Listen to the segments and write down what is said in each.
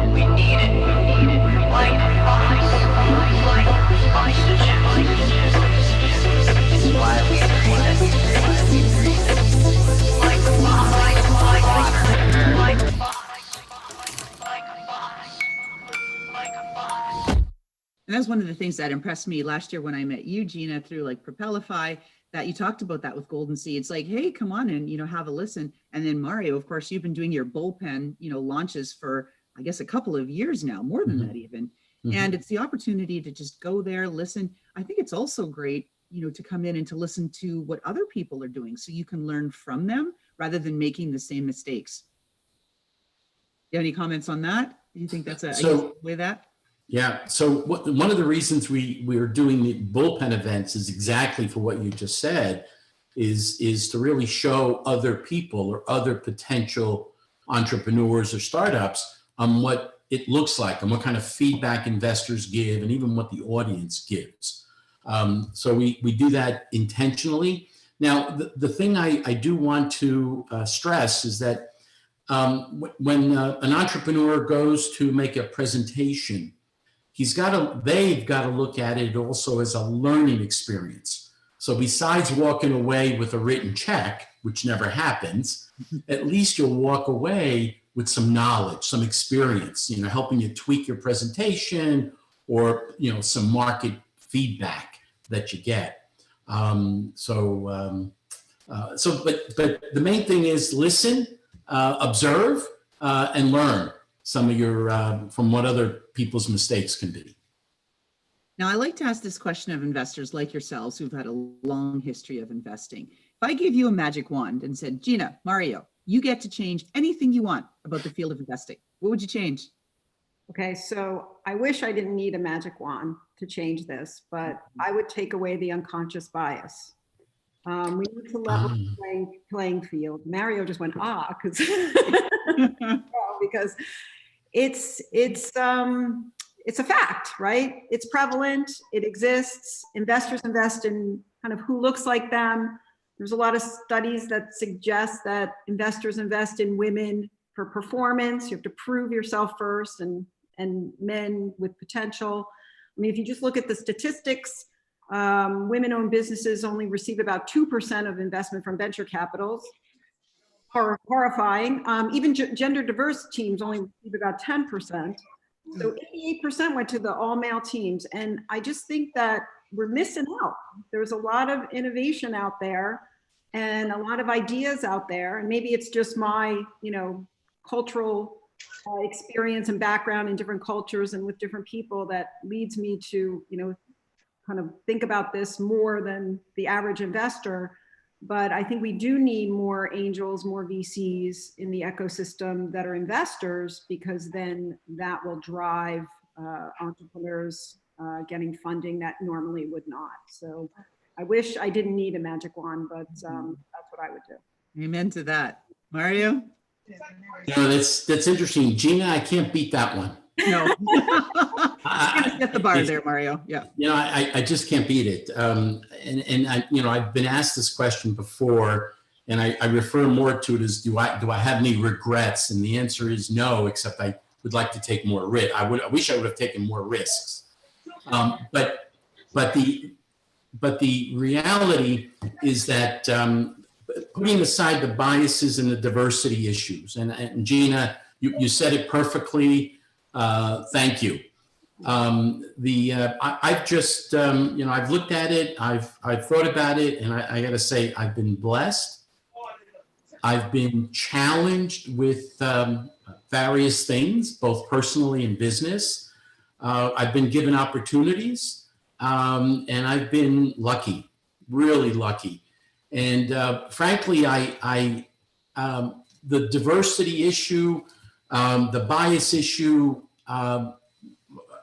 We need it. Like oxygen. It's why we breathe it. Like water. Like And that's one of the things that impressed me last year when I met you, Gina, through like Propelify, that you talked about that with Golden Sea. It's like, hey, come on and, have a listen. And then Mario, of course, you've been doing your bullpen, launches for, I guess, a couple of years now, more than that even. Mm-hmm. And it's the opportunity to just go there, listen. I think it's also great, to come in and to listen to what other people are doing so you can learn from them rather than making the same mistakes. Do you have any comments on that? Do you think that's a way that? Yeah. So one of the reasons we are doing the bullpen events is exactly for what you just said, is to really show other people or other potential entrepreneurs or startups on what it looks like and what kind of feedback investors give and even what the audience gives. So we do that intentionally. Now, the thing I do want to stress is that when an entrepreneur goes to make a presentation, they've got to look at it also as a learning experience. So besides walking away with a written check, which never happens, at least you'll walk away with some knowledge, some experience, helping you tweak your presentation or, some market feedback that you get. But the main thing is listen, observe, and learn some of your, from what other people's mistakes can be. Now, I like to ask this question of investors like yourselves who've had a long history of investing. If I gave you a magic wand and said, Gina, Mario, you get to change anything you want about the field of investing, what would you change? Okay, so I wish I didn't need a magic wand to change this, but I would take away the unconscious bias. We need to level the playing field. Mario just went, because it's a fact, right? It's prevalent, it exists. Investors invest in kind of who looks like them. There's a lot of studies that suggest that investors invest in women for performance. You have to prove yourself first, and men with potential. I mean, if you just look at the statistics, women-owned businesses only receive about 2% of investment from venture capitals. Horrifying. Even gender diverse teams only receive about 10%. So 88% went to the all-male teams. And I just think that we're missing out. There's a lot of innovation out there and a lot of ideas out there. And maybe it's just my, cultural experience and background in different cultures and with different people that leads me to, kind of think about this more than the average investor. But I think we do need more angels, more VCs in the ecosystem that are investors, because then that will drive entrepreneurs getting funding that normally would not. So I wish I didn't need a magic wand, but that's what I would do. Amen to that. Mario? That's interesting. Gina, I can't beat that one. No. I'm gonna set the bar there, Mario. Yeah. I just can't beat it. And I've been asked this question before, and I refer more to it as, do I have any regrets? And the answer is no, except I would like to take more risk. I wish I would have taken more risks. But the reality is that putting aside the biases and the diversity issues, and Gina, you said it perfectly. Thank you. I've just, I've looked at it, I've thought about it, and I got to say, I've been blessed. I've been challenged with various things, both personally and business. I've been given opportunities, and I've been lucky, really lucky. And frankly, the diversity issue, the bias issue,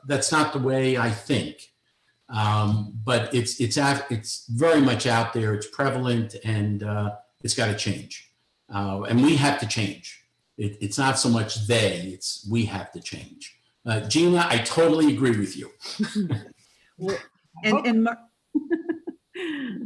that's not the way I think. But it's very much out there. It's prevalent, and it's got to change. And we have to change. It's not so much it's we have to change. Gina, I totally agree with you. And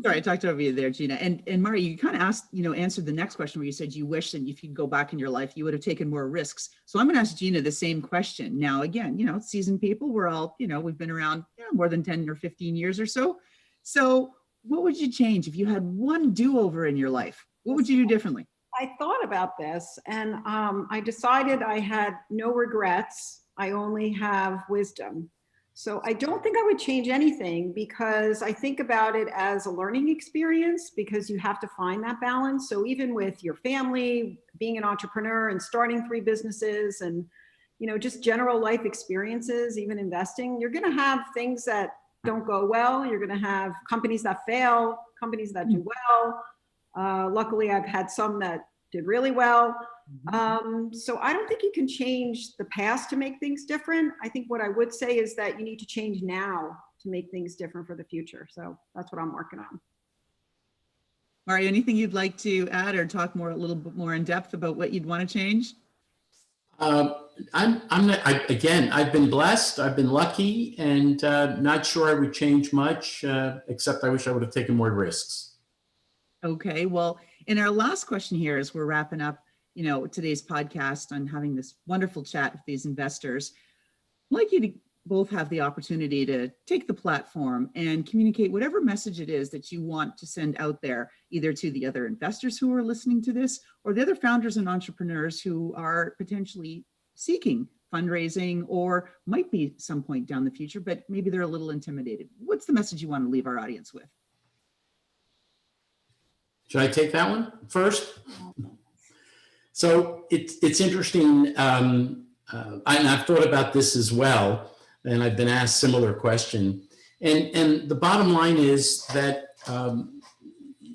Sorry, I talked over you there, Gina. And Mario, you kind of asked, answered the next question where you said you wish that if you could go back in your life, you would have taken more risks. So I'm going to ask Gina the same question. Now, again, seasoned people, we're all, we've been around more than 10 or 15 years or so. So what would you change if you had one do-over in your life? What would you do differently? I thought about this and I decided I had no regrets. I only have wisdom. So I don't think I would change anything because I think about it as a learning experience because you have to find that balance. So even with your family, being an entrepreneur and starting 3 businesses and, just general life experiences, even investing, you're going to have things that don't go well. You're going to have companies that fail, companies that do well. Luckily, I've had some that did really well. So I don't think you can change the past to make things different. I think what I would say is that you need to change now to make things different for the future. So that's what I'm working on. Mario, anything you'd like to add or talk a little bit more in depth about what you'd want to change? I've been blessed, I've been lucky, and not sure I would change much, except I wish I would have taken more risks. Okay, well, in our last question here, as we're wrapping up, today's podcast on having this wonderful chat with these investors, I'd like you to both have the opportunity to take the platform and communicate whatever message it is that you want to send out there, either to the other investors who are listening to this or the other founders and entrepreneurs who are potentially seeking fundraising or might be some point down the future, but maybe they're a little intimidated. What's the message you want to leave our audience with? Should I take that one first? So it's interesting, and I've thought about this as well, and I've been asked similar question. And the bottom line is that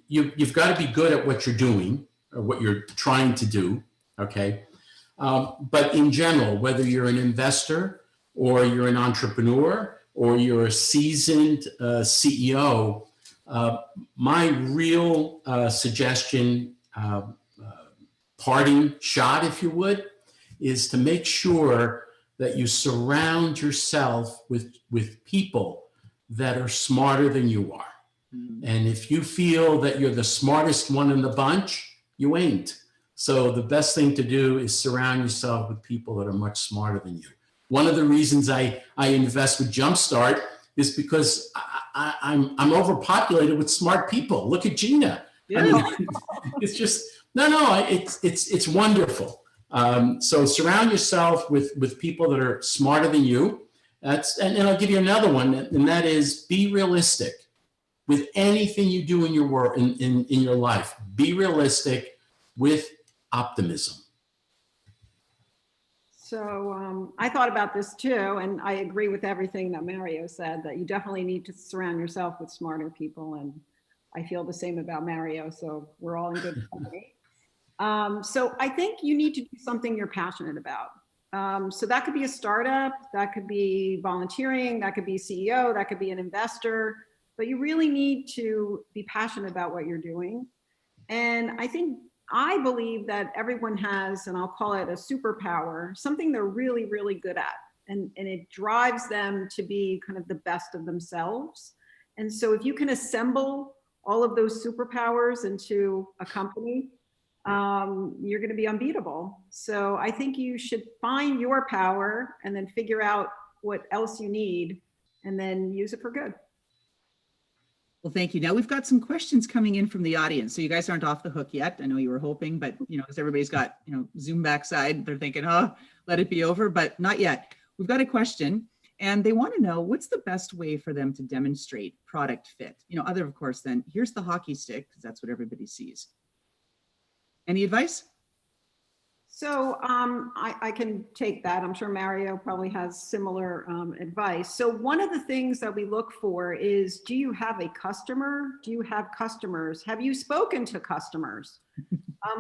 you've got to be good at what you're doing or what you're trying to do, okay? But in general, whether you're an investor or you're an entrepreneur or you're a seasoned CEO, my real suggestion, parting shot, if you would, is to make sure that you surround yourself with people that are smarter than you are. And if you feel that you're the smartest one in the bunch, you ain't. So the best thing to do is surround yourself with people that are much smarter than you. One of the reasons I invest with Jumpstart is because I'm overpopulated with smart people. Look at Gina. Yeah. I mean, it's just, it's wonderful. So surround yourself with people that are smarter than you. And I'll give you another one, and that is be realistic with anything you do in your work, in your life. Be realistic with optimism. So I thought about this too, and I agree with everything that Mario said, that you definitely need to surround yourself with smarter people. And I feel the same about Mario, so we're all in good company. So I think you need to do something you're passionate about. So that could be a startup, that could be volunteering, that could be CEO, that could be an investor, but you really need to be passionate about what you're doing. And I believe that everyone has, and I'll call it a superpower, something they're really, really good at. And it drives them to be kind of the best of themselves. And so if you can assemble all of those superpowers into a company, you're going to be unbeatable. So I think you should find your power and then figure out what else you need and then use it for good. Well, thank you. Now we've got some questions coming in from the audience. So you guys aren't off the hook yet. I know you were hoping, but as everybody's got, Zoom backside, they're thinking, let it be over, but not yet. We've got a question and they want to know what's the best way for them to demonstrate product fit? Other, of course, then here's the hockey stick, because that's what everybody sees. Any advice? So I can take that. I'm sure Mario probably has similar advice. So one of the things that we look for is, do you have a customer? Do you have customers? Have you spoken to customers?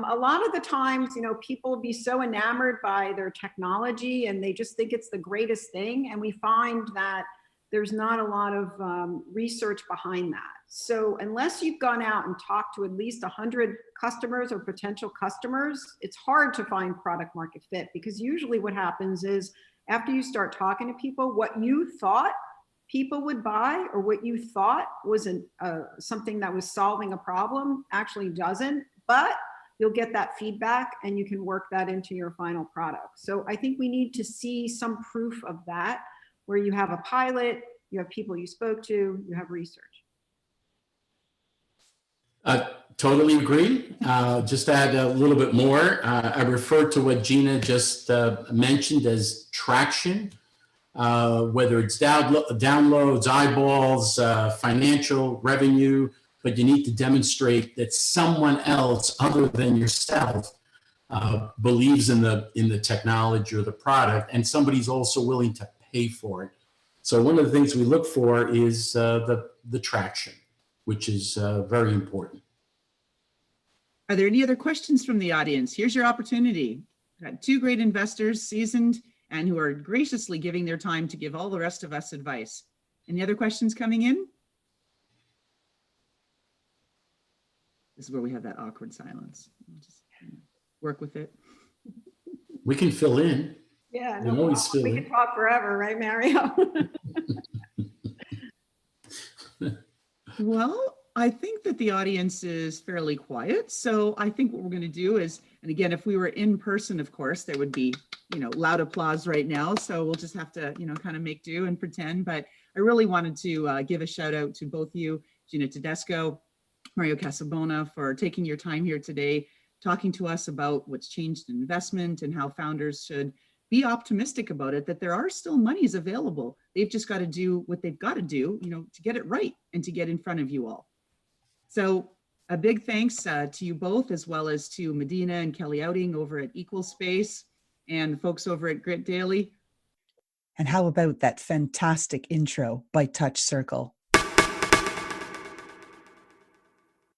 A lot of the times, people be so enamored by their technology and they just think it's the greatest thing. And we find that there's not a lot of research behind that. So unless you've gone out and talked to at least 100 customers or potential customers, it's hard to find product market fit, because usually what happens is after you start talking to people, what you thought people would buy, or what you thought was something that was solving a problem actually doesn't, but you'll get that feedback and you can work that into your final product. So I think we need to see some proof of that, where you have a pilot, you have people you spoke to, you have research. Totally agree. Just add a little bit more. I refer to what Gina just mentioned as traction, whether it's downloads, eyeballs, financial revenue, but you need to demonstrate that someone else other than yourself believes in the technology or the product, and somebody's also willing to pay for it. So one of the things we look for is the traction, which is very important. Are there any other questions from the audience? Here's your opportunity. We've got two great investors, seasoned, and who are graciously giving their time to give all the rest of us advice. Any other questions coming in? This is where we have that awkward silence. We'll just work with it. We can fill in. Yeah, We always fill we in. can talk forever, right, Mario? Well, I think that the audience is fairly quiet. So I think what we're going to do is, and again, if we were in person, of course, there would be, loud applause right now. So we'll just have to, kind of make do and pretend. But I really wanted to give a shout out to both you, Gina Tedesco, Mario Casabona, for taking your time here today, talking to us about what's changed in investment and how founders should be optimistic about it, that there are still monies available. They've just got to do what they've got to do, to get it right and to get in front of you all. So a big thanks to you both, as well as to Medina and Kelly Outing over at Equal Space and the folks over at Grit Daily. And how about that fantastic intro by Touch Circle?